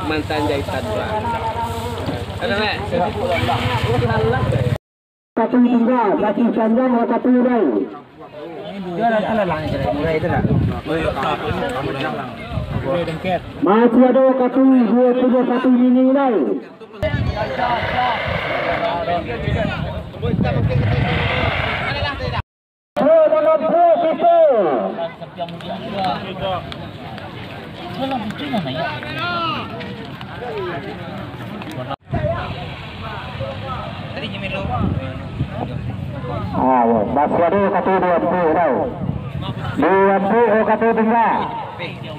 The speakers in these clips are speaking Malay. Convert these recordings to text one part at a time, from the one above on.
Mantan jahitan. Ada mek. Satu tiga, kaki panjang satu urai. Dia ada lang urai itu tak? Masih ada kaki 21 mini urai. Dalam pro kita. Masih ada kaki 20 urai. 20 kaki tinggal.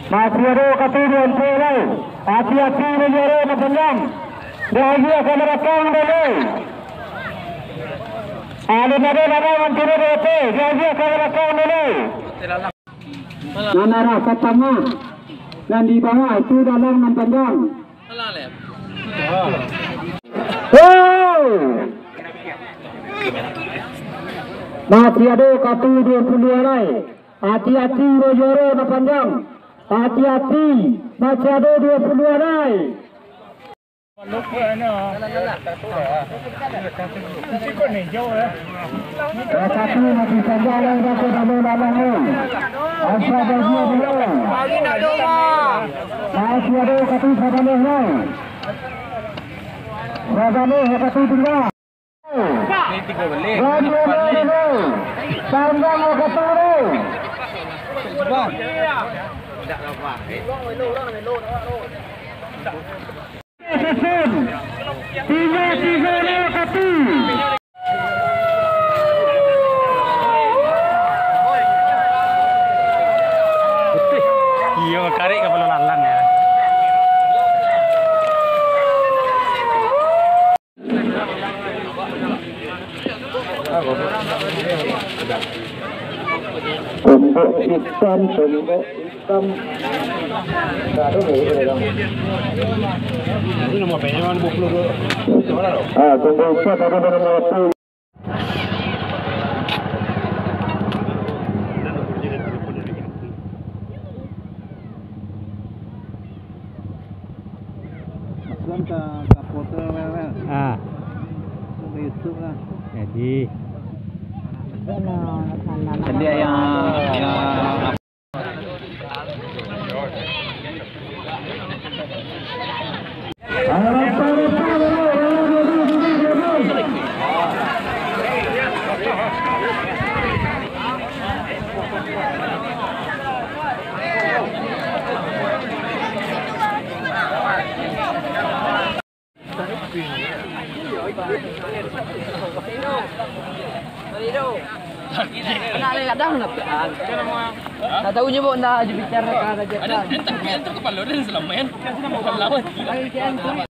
Masih ada kaki 20 urai. Hati-hati menjadi panjang. Lagi akan merekam dulu. Ada nama menteri DP. Lagi akan merekam dulu. Menara pertama dan di bawah itu dalam dan panjang. Masih ada kaki 22 rai. Hati-hati Rojoro dan panjang. Hati-hati. Masih ada 22 rai. Satu masih saja yang dapat dalam-dalamnya. Asal bagian belum. Masih ada kaki sabaneh rai. Sabaneh kaki tinggal. Sambang mau ketemu. Susun 3-3 kaki. Iya, karek ke belum lalang ya. Tumbuk hitam. Ini nomor penyaman 22. Tumbuk hitam ada nomor 1. Ke foto wel. Ke YouTube lah. Jadi. Jadi yang Nak lagi kadang nak. Tak tahu je nak Jupiter kan aja. Ada kepala dia selamen. Lawan. Lagi kian tu.